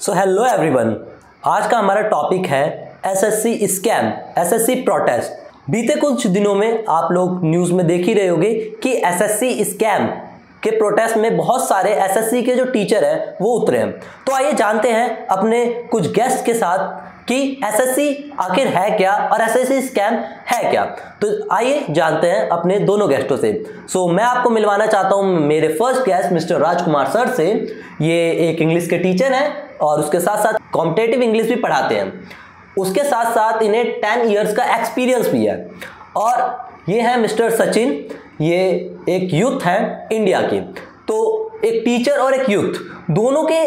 So hello everyone, आज का हमारा टॉपिक है एसएससी स्कैम, एसएससी प्रोटेस्ट। बीते कुछ दिनों में आप लोग न्यूज़ में देख ही रहे होंगे कि एसएससी स्कैम के प्रोटेस्ट में बहुत सारे एसएससी के जो टीचर हैं वो उतरे हैं। तो आइए जानते हैं अपने कुछ गेस्ट के साथ कि एसएससी आखिर है क्या और एसएससी स्कैम है क्या। तो आइए जानते हैं अपने दोनों गेस्टों से। मैं आपको मिलवाना चाहता हूं मेरे फर्स्ट गेस्ट मिस्टर राजकुमार सर से। ये एक इंग्लिश के टीचर हैं और उसके साथ साथ कॉम्पिटेटिव इंग्लिश भी पढ़ाते हैं। उसके साथ साथ इन्हें 10 इयर्स का एक्सपीरियंस भी है। और ये है मिस्टर सचिन, ये एक यूथ हैं इंडिया के। तो एक टीचर और एक यूथ दोनों के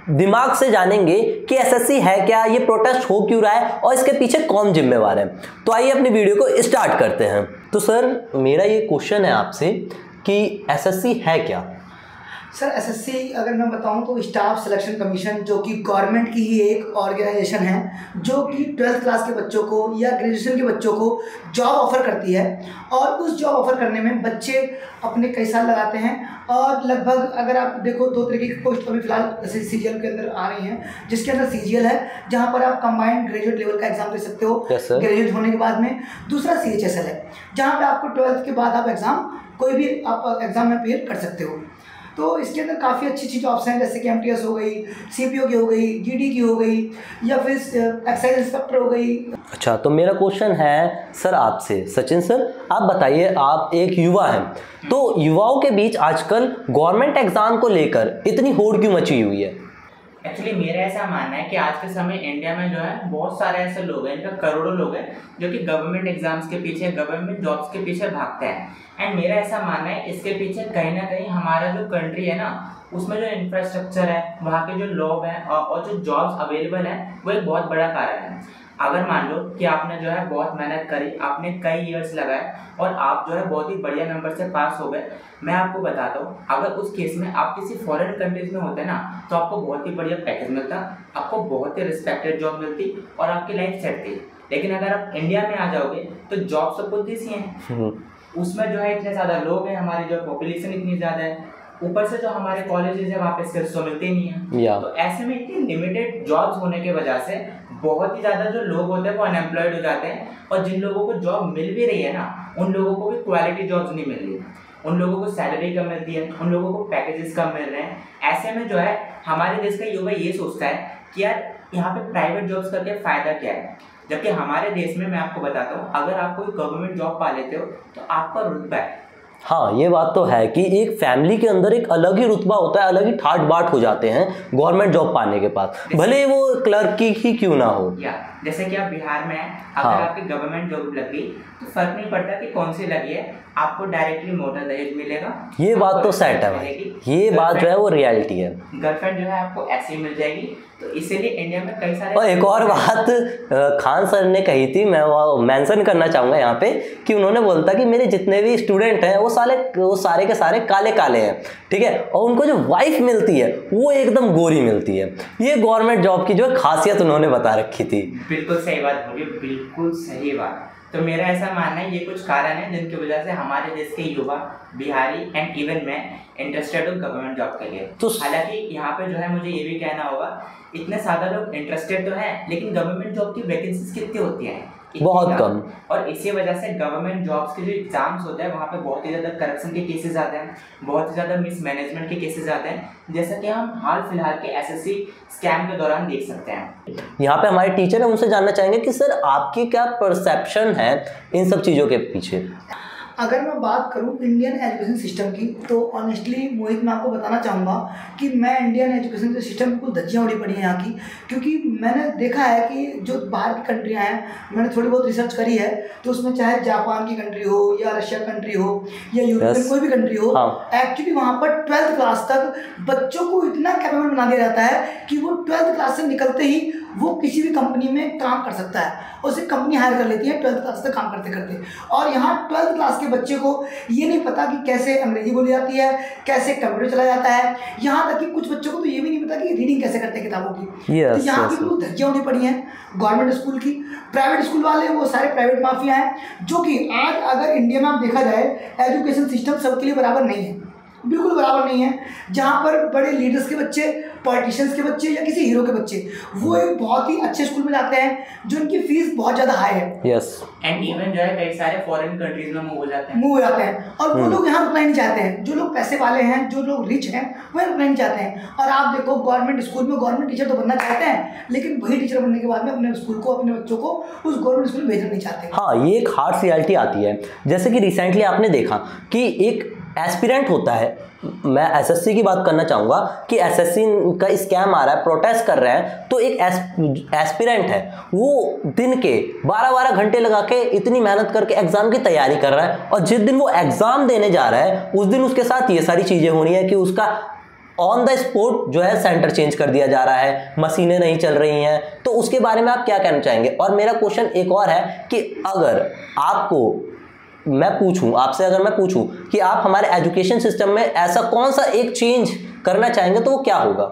दिमाग से जानेंगे कि एसएससी है क्या, ये प्रोटेस्ट हो क्यों रहा है और इसके पीछे कौन जिम्मेवार है। तो आइए अपनी वीडियो को स्टार्ट करते हैं। तो सर, मेरा ये क्वेश्चन है आपसे कि एसएससी है क्या? सर, एसएससी अगर मैं बताऊं तो स्टाफ सिलेक्शन कमीशन, जो कि गवर्नमेंट की ही एक ऑर्गेनाइजेशन है, जो कि 12th क्लास के बच्चों को या ग्रेजुएशन के बच्चों को जॉब ऑफर करती है। और उस जॉब ऑफर करने में बच्चे अपने कई साल लगाते हैं। और लगभग अगर आप देखो 2 तरीके की पोस्ट अभी फिलहाल जैसे सीजीएल के अंदर आ रही हैं, जिसके अंदर सीजीएल है जहाँ पर आप कंबाइंड ग्रेजुएट लेवल का एग्जाम दे सकते हो ग्रेजुएट होने के बाद में। दूसरा सीएचएसएल है जहाँ पर आपको 12th के बाद आप एग्ज़ाम कोई भी आप एग्ज़ाम में अपीयर कर सकते हो। तो इसके अंदर काफ़ी अच्छी जॉब्स हैं, जैसे कि एमटीएस हो गई, सीपीओ की हो गई, जीडी की हो गई, या फिर एक्साइज इंस्पेक्टर हो गई। अच्छा, तो मेरा क्वेश्चन है सर आपसे, सचिन सर, आप बताइए, आप एक युवा हैं, तो युवाओं के बीच आजकल गवर्नमेंट एग्जाम को लेकर इतनी होड़ क्यों मची हुई है? एक्चुअली मेरा ऐसा मानना है कि आज के समय इंडिया में जो है बहुत सारे ऐसे लोग हैं, इनका करोड़ों लोग हैं जो कि गवर्नमेंट एग्जाम्स के पीछे, गवर्नमेंट जॉब्स के पीछे भागते हैं। एंड मेरा ऐसा मानना है इसके पीछे कहीं ना कहीं हमारा जो कंट्री है ना, उसमें जो इंफ्रास्ट्रक्चर है, वहाँ के जो लोग हैं और जो जॉब्स अवेलेबल हैं, वो एक बहुत बड़ा कारण है। अगर मान लो कि आपने जो है बहुत मेहनत करी, आपने कई इयर्स लगाए और आप जो है बहुत ही बढ़िया नंबर से पास हो गए, मैं आपको बताता हूँ, अगर उस केस में आप किसी फॉरेन कंट्रीज में होते ना, तो आपको बहुत ही बढ़िया पैकेज मिलता, आपको बहुत ही रिस्पेक्टेड जॉब मिलती और आपकी लाइफ सेट थी। लेकिन अगर आप इंडिया में आ जाओगे तो जॉब सब कुछ सी हैं, उसमें जो है इतने ज़्यादा लोग हैं, हमारी जो पॉपुलेशन इतनी ज़्यादा है, ऊपर से जो हमारे कॉलेजेस है वहाँ पे स्किल्स तो मिलते नहीं है। तो ऐसे में इतनी लिमिटेड जॉब्स होने की वजह से बहुत ही ज़्यादा जो लोग होते हैं वो अनएम्प्लॉयड हो जाते हैं। और जिन लोगों को जॉब मिल भी रही है ना, उन लोगों को भी क्वालिटी जॉब्स नहीं मिल रही, उन लोगों को सैलरी कम मिलती है, उन लोगों को पैकेजेस कम मिल रहे हैं। ऐसे में जो है हमारे देश का युवा ये सोचता है कि यार यहाँ पे प्राइवेट जॉब्स करके फ़ायदा क्या है, जबकि हमारे देश में मैं आपको बताता हूँ, अगर आप कोई गवर्नमेंट जॉब पा लेते हो तो आपका रुतबा है। हाँ, ये बात तो है कि एक फैमिली के अंदर एक अलग ही रुतबा होता है, अलग ही ठाट बाट हो जाते हैं गवर्नमेंट जॉब पाने के बाद, भले वो क्लर्क की ही क्यों ना हो। या जैसे कि आप बिहार में हैं, अगर आपकी गवर्नमेंट जॉब लग गई तो फर्क नहीं पड़ता कि कौन सी लगी है, आपको डायरेक्टली मोटर दहेज मिलेगा। ये बात तो सेट है भाई, ये बात जो है वो रियलिटी है। गर्लफ्रेंड जो है आपको ऐसे ही मिल जाएगी। तो इसीलिए इंडिया में कई सारे। और एक और बात खान सर ने कही थी, मैं वो मेंशन करना चाहूँगा यहाँ पे, कि उन्होंने बोलता कि मेरे जितने भी स्टूडेंट हैं वो सारे के सारे काले काले हैं, ठीक है, और उनको जो वाइफ मिलती है वो एकदम गोरी मिलती है। ये गवर्नमेंट जॉब की जो खासियत उन्होंने बता रखी थी। बिल्कुल सही बात बोली, बिल्कुल सही बात। तो मेरा ऐसा मानना है ये कुछ कारण है जिनकी वजह से हमारे देश के युवा, बिहारी एंड इवन मैं इंटरेस्टेड हूँ गवर्नमेंट जॉब के लिए। तो हालांकि यहाँ पे जो है मुझे ये भी कहना होगा, इतने ज़्यादा लोग इंटरेस्टेड तो हैं, लेकिन गवर्नमेंट जॉब की वैकेंसीज कितनी होती हैं? बहुत कम। और इसी वजह से गवर्नमेंट जॉब्स के जो एग्जाम्स होते हैं वहाँ पे बहुत ही ज़्यादा करप्शन के केसेस आते हैं, बहुत ही ज़्यादा मिसमैनेजमेंट के केसेस आते हैं, जैसा कि हम हाल फिलहाल के एसएससी स्कैम के दौरान देख सकते हैं। यहाँ पे हमारे टीचर है, उनसे जानना चाहेंगे कि सर आपकी क्या परसेप्शन है इन सब चीज़ों के पीछे? अगर मैं बात करूं इंडियन एजुकेशन सिस्टम की, तो ऑनेस्टली मोहित, मैं आपको बताना चाहूँगा कि मैं इंडियन एजुकेशन के सिस्टम में कुछ धज्जियाँ उड़ी पड़ी हैं यहाँ की। क्योंकि मैंने देखा है कि जो बाहर की कंट्रियाँ हैं, मैंने थोड़ी बहुत रिसर्च करी है, तो उसमें चाहे जापान की कंट्री हो या रशिया कंट्री हो या यूरोपियन कोई भी कंट्री हो, एक्चुअली वहाँ पर 12th क्लास तक बच्चों को इतना कैपेबल बना दिया जाता है कि वो 12th क्लास से निकलते ही वो किसी भी कंपनी में काम कर सकता है, उसे कंपनी हायर कर लेती है 12th क्लास तक काम करते करते। और यहाँ 12th क्लास के बच्चे को ये नहीं पता कि कैसे अंग्रेजी बोली जाती है, कैसे कंप्यूटर चलाया जाता है, यहाँ तक कि कुछ बच्चों को तो ये भी नहीं पता कि रीडिंग कैसे करते हैं किताबों की। तो यहाँ की कुछ धज्जियाँ होनी पड़ी हैं गवर्नमेंट स्कूल की। प्राइवेट स्कूल वाले वो सारे प्राइवेट माफिया हैं, जो कि आज अगर इंडिया में आप देखा जाए एजुकेशन सिस्टम सबके लिए बराबर नहीं है, बिल्कुल बराबर नहीं है। जहाँ पर बड़े लीडर्स के बच्चे पॉलिटिशियंस के बच्चे या किसी हीरो के बच्चे, वो एक बहुत ही अच्छे स्कूल में जाते हैं जो उनकी फीस बहुत ज़्यादा हाई है। यस। एंड इवन जो है कई सारे फॉरेन कंट्रीज में मूव हो जाते हैं, और वो लोग यहाँ रुकना नहीं चाहते हैं। जो लोग पैसे वाले हैं, जो लोग रिच हैं, वो रुकना नहीं चाहते हैं। और आप देखो गवर्नमेंट स्कूल में गवर्नमेंट टीचर तो बनना चाहते हैं, लेकिन वही टीचर बनने के बाद में अपने स्कूल को, अपने बच्चों को उस गवर्नमेंट स्कूल में भेजना नहीं चाहते। हाँ, ये एक हार्श रियलिटी आती है। जैसे कि रिसेंटली आपने देखा कि एक एस्पिरेंट होता है, मैं एसएससी की बात करना चाहूँगा कि एसएससी का स्कैम आ रहा है, प्रोटेस्ट कर रहे हैं, तो एक एस्पिरेंट है, वो दिन के 12-12 घंटे लगा के इतनी मेहनत करके एग्जाम की तैयारी कर रहा है, और जिस दिन वो एग्जाम देने जा रहा है उस दिन उसके साथ ये सारी चीज़ें हो रही है कि उसका ऑन द स्पॉट जो है सेंटर चेंज कर दिया जा रहा है, मशीनें नहीं चल रही हैं। तो उसके बारे में आप क्या कहना चाहेंगे? और मेरा क्वेश्चन एक और है कि अगर आपको मैं पूछूं आपसे, अगर मैं पूछूं कि आप हमारे एजुकेशन सिस्टम में ऐसा कौन सा एक चेंज करना चाहेंगे तो वो क्या होगा?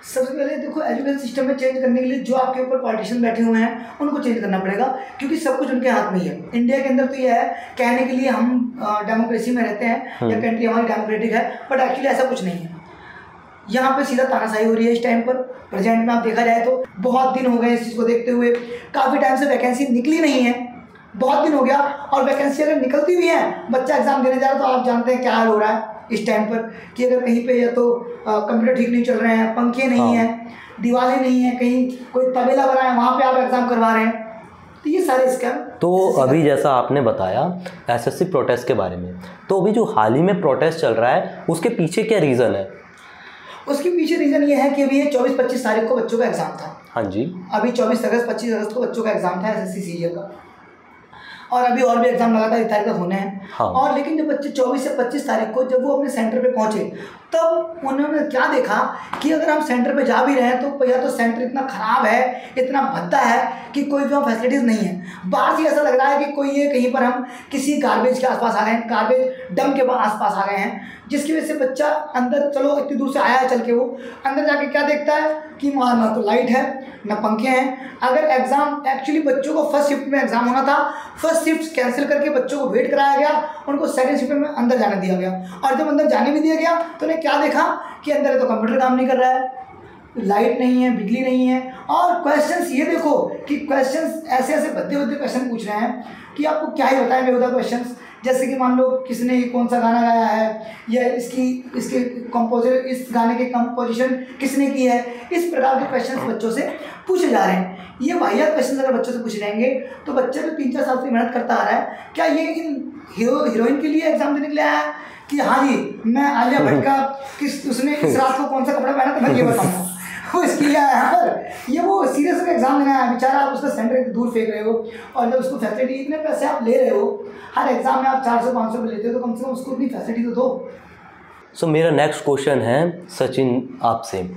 सबसे पहले देखो, एजुकेशन सिस्टम में चेंज करने के लिए जो आपके ऊपर पॉलिटिशियन बैठे हुए हैं उनको चेंज करना पड़ेगा, क्योंकि सब कुछ उनके हाथ में ही है। इंडिया के अंदर तो ये है कहने के लिए हम डेमोक्रेसी में रहते हैं या कंट्री हमारी डेमोक्रेटिक है, बट एक्चुअली ऐसा कुछ नहीं है। यहाँ पे सीधा तानाशाही हो रही है इस टाइम पर। प्रेजेंट में आप देखा जाए तो बहुत दिन हो गए इस चीज़ को देखते हुए, काफ़ी टाइम से वैकेंसी निकली नहीं है, बहुत दिन हो गया। और वैकेंसी अगर निकलती भी है, बच्चा एग्जाम देने जा रहा है, तो आप जानते हैं क्या हाल हो रहा है इस टाइम पर कि अगर कहीं पे या तो कंप्यूटर ठीक नहीं चल रहे हैं, पंखे नहीं हैं, दीवारें नहीं हैं, कहीं कोई तबेला बना है वहाँ पे आप एग्जाम करवा रहे हैं, तो ये सारे स्कैम। तो अभी जैसा आपने बताया एसएससी प्रोटेस्ट के बारे में, तो अभी जो हाल ही में प्रोटेस्ट चल रहा है उसके पीछे क्या रीज़न है? उसके पीछे रीज़न ये है कि अभी ये 24-25 तारीख को बच्चों का एग्जाम था। हाँ जी। अभी 24 अगस्त 25 अगस्त को बच्चों का एग्जाम था एसएससी सीजीएल का, और अभी और भी एग्जाम लगातार इस तारीख तक होने हैं। हाँ। और लेकिन जब बच्चे 24 से 25 तारीख को जब वो अपने सेंटर पे पहुंचे, तब उन्होंने क्या देखा कि अगर हम सेंटर पे जा भी रहे हैं तो या तो सेंटर इतना ख़राब है, इतना भद्दा है कि कोई भी फैसिलिटीज़ नहीं है। बाहर से ऐसा लग रहा है कि कोई ये कहीं पर हम किसी गार्बेज के आसपास आ गए हैं, गार्बेज डंप के आसपास आ गए हैं, जिसकी वजह से बच्चा अंदर, चलो इतनी दूर से आया है चल के, वो अंदर जाके क्या देखता है कि वहाँ ना तो लाइट है ना पंखे हैं। अगर एग्ज़ाम एक्चुअली बच्चों को फर्स्ट शिफ्ट में एग्ज़ाम होना था, फर्स्ट शिफ्ट कैंसिल करके बच्चों को वेट कराया गया, उनको सेकंड शिफ्ट में अंदर जाने दिया गया। और जब अंदर जाने भी दिया गया तो उन्हें क्या देखा कि अंदर तो कंप्यूटर काम नहीं कर रहा है, लाइट नहीं है, बिजली नहीं है, और क्वेश्चंस ये देखो कि क्वेश्चंस ऐसे ऐसे भद्दे क्वेश्चन पूछ रहे हैं कि आपको क्या ही बताएं बेहुदा क्वेश्चंस। जैसे कि मान लो किसने कौन सा गाना गाया है, या इसके कंपोजर, इस गाने के कंपोजिशन किसने की है, इस प्रकार के क्वेश्चंस बच्चों से पूछे जा रहे हैं। ये वाहियात क्वेश्चन अगर बच्चों से पूछे जाएंगे तो बच्चे तो 3-4 साल से मेहनत करता आ रहा है, क्या ये इन हीरोइन के लिए एग्जाम देने के लिए आया है कि हाँ जी मैं आलिया भट्ट का उसने इस रात को कौन सा कपड़ा पहना तो मैं ये बताऊँगा, वो इसके लिए आया यहाँ पर। ये वो सीरियस होकर एग्जाम देना है बेचारा, आप उसका सेंटर इतनी दूर फेंक रहे हो, और जब उसको फैसिलिटी, इतने पैसे आप ले रहे हो, हर एग्जाम में आप 400-500 रुपये लेते हो, तो कम से कम उसको इतनी फैसिलिटी तो दो। सो मेरा नेक्स्ट क्वेश्चन है सचिन आपसे।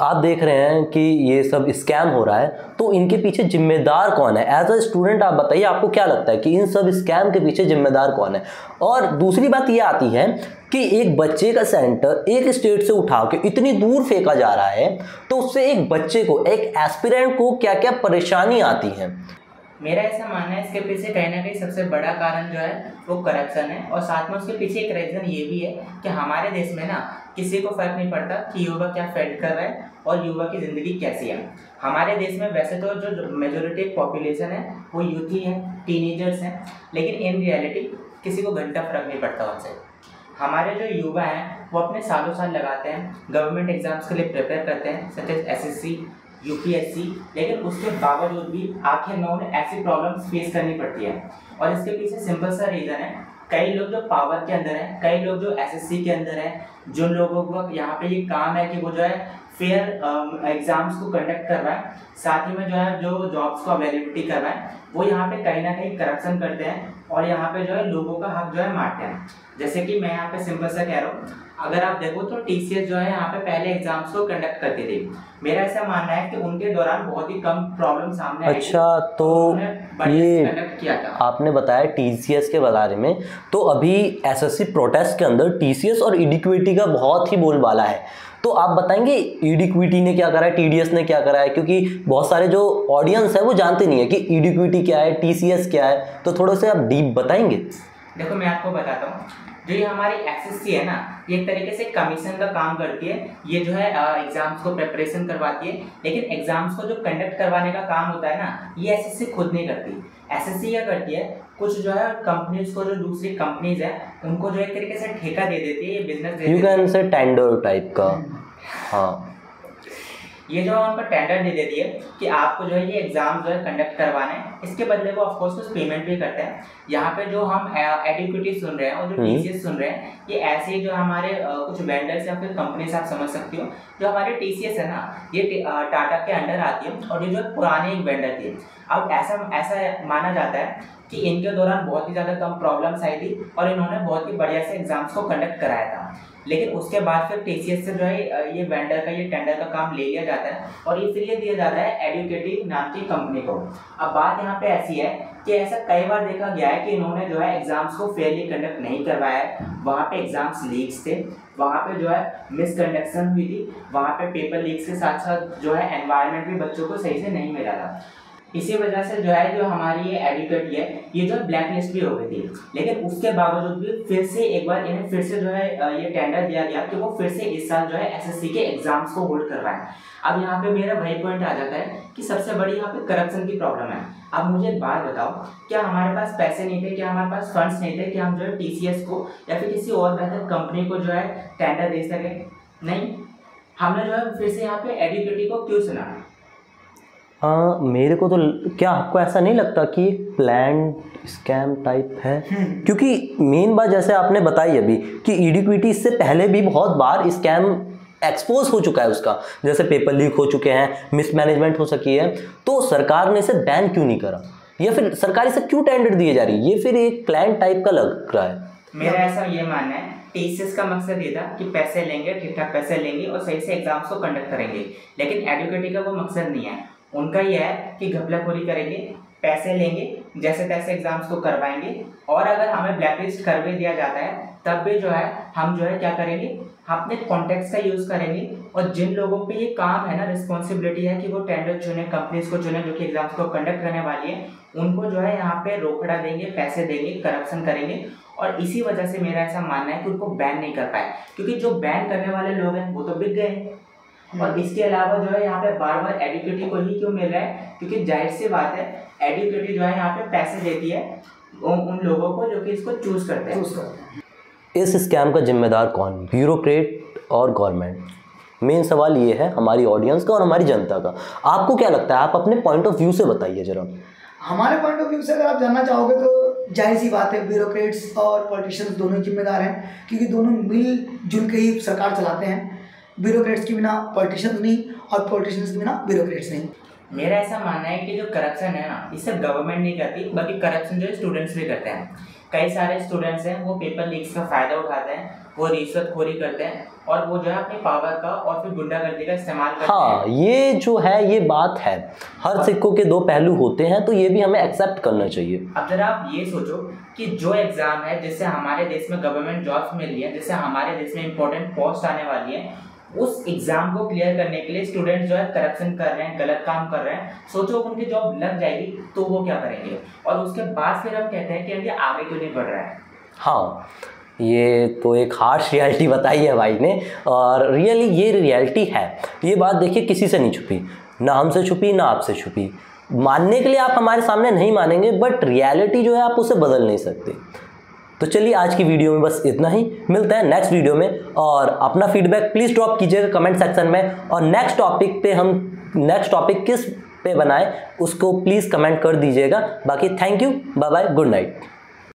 आप देख रहे हैं कि ये सब स्कैम हो रहा है, तो इनके पीछे जिम्मेदार कौन है? एज अ स्टूडेंट आप बताइए, आपको क्या लगता है कि इन सब स्कैम के पीछे जिम्मेदार कौन है? और दूसरी बात ये आती है कि एक बच्चे का सेंटर एक स्टेट से उठा के इतनी दूर फेंका जा रहा है, तो उससे एक बच्चे को, एक एस्पिरेंट को क्या क्या परेशानी आती है? मेरा ऐसा मानना है इसके पीछे कहीं ना कहीं सबसे बड़ा कारण जो है वो करप्शन है, और साथ में उसके पीछे एक रीज़न ये भी है कि हमारे देश में ना किसी को फ़र्क नहीं पड़ता कि युवा क्या फील कर रहा है और युवा की ज़िंदगी कैसी है। हमारे देश में वैसे तो जो मेजोरिटी पॉपुलेशन है वो यूथ ही है, टीनेजर्स हैं, लेकिन इन रियलिटी किसी को घंटा फ़र्क नहीं पड़ता उनसे। हमारे जो युवा हैं वो अपने सालों साल लगाते हैं, गवर्नमेंट एग्जाम्स के लिए प्रिपेयर करते हैं, सच एज एसएससी, यूपीएससी, लेकिन उसके बावजूद भी आखिर में उन्हें ऐसी प्रॉब्लम्स फेस करनी पड़ती है। और इसके पीछे सिंपल सा रीज़न है, कई लोग जो पावर के अंदर हैं, कई लोग जो एसएससी के अंदर हैं, जिन लोगों को यहाँ पे ये काम है कि वो जो है फेयर एग्ज़ाम्स को कंडक्ट कर रहा है, साथ ही में जो है जो जॉब्स को अवेलेबिलिटी कर रहा है, वो यहाँ पे कहीं ना कहीं करप्शन करते हैं और यहाँ पे जो है लोगों का हक जो है मारते हैं। जैसे कि मैं यहाँ पे सिंपल सा कह रहा हूँ, अगर आप देखो तो टीसीएस जो है यहाँ पे पहले एग्जाम्स को कंडक्ट करती थी। मेरा ऐसा मानना है कि उनके दौरान बहुत ही कम प्रॉब्लम सामने आई। अच्छा, तो ये कंडक्ट किया था। आपने बताया टीसीएस के बारे में, तो अभी एसएससी प्रोटेस्ट के अंदर टीसीएस और इडिक्विटी का बहुत ही बोलबाला है, तो आप बताएंगे इडिक्विटी ने क्या करा है, टीडीएस ने क्या करा है? क्योंकि बहुत सारे जो ऑडियंस है वो जानते नहीं है कि इडिक्विटी क्या है, टीसीएस क्या है, तो थोड़े से आप डीप बताएंगे। देखो मैं आपको बताता हूँ, जो ये हमारी एसएससी है ना, ये एक तरीके से कमीशन का काम करती है। ये जो है एग्जाम्स को प्रिपरेशन करवाती है, लेकिन एग्जाम्स को जो कंडक्ट करवाने का काम होता है ना, ये एसएससी खुद नहीं करती। एसएससी क्या करती है, कुछ जो है कंपनीज को, जो दूसरी कंपनीज है उनको जो एक तरीके से ठेका दे देती है, ये बिजनेस दे देती है। You can say tender type का। हाँ, ये जो है उनको टेंडर दे देती है कि आपको जो है ये एग्जाम जो है कंडक्ट करवाने हैं, इसके बदले वो ऑफकोर्स कुछ पेमेंट भी करते हैं। यहाँ पे जो हम एडुकेटी सुन रहे हैं और जो टीसीएस सुन रहे हैं, ये ऐसे ही जो हमारे कुछ वेंडर्स या फिर कंपनी से आप समझ सकती हो, जो हमारे टीसीएस है ना, ये टाटा के अंडर आती है और ये जो पुरानी एक वेंडर थी। अब ऐसा माना जाता है कि इनके दौरान बहुत ही ज़्यादा कम प्रॉब्लम्स आई थी और इन्होंने बहुत ही बढ़िया से एग्जाम्स को कंडक्ट कराया था। लेकिन उसके बाद फिर टीसीएस से जो है ये वेंडर का, ये टेंडर का काम ले लिया जाता है और ये फिर ये दिया जाता है एडुकेटी नाम की कंपनी को। अब बात यहाँ पे ऐसी है कि ऐसा कई बार देखा गया है कि इन्होंने जो है एग्जाम्स को फेयरली कंडक्ट नहीं करवाया है। वहाँ पे एग्जाम्स लीक्स थे, वहाँ पे जो है मिसकंडक्शन हुई थी, वहाँ पे पेपर लीक्स के साथ साथ जो है एनवायरनमेंट भी बच्चों को सही से नहीं मिला था। इसी वजह से जो है जो हमारी ये एडुकेटी है, ये जो ब्लैक लिस्ट भी हो गई थी। लेकिन उसके बावजूद भी फिर से एक बार इन्हें फिर से जो है ये टेंडर दिया गया कि वो फिर से इस साल जो है एसएससी के एग्जाम्स को होल्ड करवाएं। अब यहाँ पे मेरा वही पॉइंट आ जाता है कि सबसे बड़ी यहाँ पे करप्शन की प्रॉब्लम है। अब मुझे एक बात बताओ, क्या हमारे पास पैसे नहीं थे, क्या हमारे पास फंड्स नहीं थे कि हम जो है टीसीएस को या फिर किसी और बेहतर कंपनी को जो है टेंडर दे सके? नहीं, हमने जो है फिर से यहाँ पे एडुकेटी को क्यों सुना? हाँ, मेरे को तो क्या आपको ऐसा नहीं लगता कि एक प्लान स्कैम टाइप है? क्योंकि मेन बात जैसे आपने बताई अभी कि एडुकेटी इससे पहले भी बहुत बार स्कैम एक्सपोज हो चुका है उसका, जैसे पेपर लीक हो चुके हैं, मिसमैनेजमेंट हो सकी है, तो सरकार ने इसे बैन क्यों नहीं करा या फिर सरकार इसे क्यों टेंडर दिए जा रही है? ये फिर एक प्लान टाइप का लग रहा है। मेरा ऐसा ये मानना है, टीसीएस का मकसद ये था कि पैसे लेंगे, ठीक ठाक पैसे लेंगे और सही से एग्जाम्स को कंडक्ट करेंगे। लेकिन एडुकेटी का वो मकसद नहीं है। उनका ये है कि घपलाखोरी करेंगे, पैसे लेंगे, जैसे तैसे एग्जाम्स को करवाएंगे और अगर हमें ब्लैकलिस्ट कर भी दिया जाता है तब भी जो है हम जो है क्या करेंगे, अपने कॉन्टेक्ट्स का यूज़ करेंगे और जिन लोगों पे ये काम है ना, रिस्पॉन्सिबिलिटी है कि वो टेंडर चुने, कंपनीज को चुने जो कि एग्जाम्स को कंडक्ट करने वाली है, उनको जो है यहाँ पे रोकड़ा देंगे, पैसे देंगे, करप्शन करेंगे। और इसी वजह से मेरा ऐसा मानना है कि उनको बैन नहीं कर पाए, क्योंकि जो बैन करने वाले लोग हैं वो तो बिक गए। और इसके अलावा जो है यहाँ पे बार बार एडुकेटी को ही क्यों मिल रहा है? क्योंकि जाहिर सी बात है, एडुकेटी जो है यहाँ पे पैसे देती है उन लोगों को जो कि इसको चूज करते हैं। इस स्कैम का जिम्मेदार कौन, ब्यूरोक्रेट और गवर्नमेंट? मेन सवाल ये है हमारी ऑडियंस का और हमारी जनता का। आपको क्या लगता है? आप अपने पॉइंट ऑफ व्यू से बताइए जरा। हमारे पॉइंट ऑफ व्यू से अगर आप जानना चाहोगे तो जाहिर सी बात है, ब्यूरोक्रेट्स और पॉलिटिशियंस दोनों जिम्मेदार हैं, क्योंकि दोनों मिलजुल के ही सरकार चलाते हैं। ब्यूरोक्रेट्स के बिना पॉलिटिशियंस नहीं और पॉलिटिशियंस के बिना ब्यूरोक्रेट्स नहीं। मेरा ऐसा मानना है कि जो करप्शन है ना, इसे गवर्नमेंट नहीं करती, बल्कि करप्शन जो है स्टूडेंट्स भी करते हैं। कई सारे स्टूडेंट्स हैं वो पेपर लीक्स का फ़ायदा उठाते हैं, वो रिश्वतखोरी करते हैं और वो जो है अपनी पावर का और फिर गुंडागर्दी का इस्तेमाल करते हैं। हाँ, ये जो है ये बात है, हर सिक्कों के दो पहलू होते हैं, तो ये भी हमें एक्सेप्ट करना चाहिए। अब जरा आप ये सोचो कि जो एग्ज़ाम है जिससे हमारे देश में गवर्नमेंट जॉब्स मिल रही है, जिससे हमारे देश में इंपॉर्टेंट पोस्ट आने वाली है, उस एग्जाम को क्लियर करने के लिए स्टूडेंट जो है करप्शन कर रहे हैं, गलत काम कर रहे हैं। सोचो उनकी जॉब लग जाएगी तो वो क्या करेंगे? और उसके बाद फिर हम कहते हैं कि इंडिया आगे क्यों नहीं बढ़ रहा है। हाँ, ये तो एक हार्श रियलिटी बताई है भाई ने, और रियली ये रियलिटी है। ये बात देखिए किसी से नहीं छुपी, ना हमसे छुपी ना आपसे छुपी। मानने के लिए आप हमारे सामने नहीं मानेंगे, बट रियलिटी जो है आप उसे बदल नहीं सकते। तो चलिए आज की वीडियो में बस इतना ही, मिलते हैं नेक्स्ट वीडियो में। और अपना फीडबैक प्लीज़ ड्रॉप कीजिएगा कमेंट सेक्शन में, और नेक्स्ट टॉपिक किस पे बनाएं उसको प्लीज़ कमेंट कर दीजिएगा। बाकी thank you, bye bye, good night.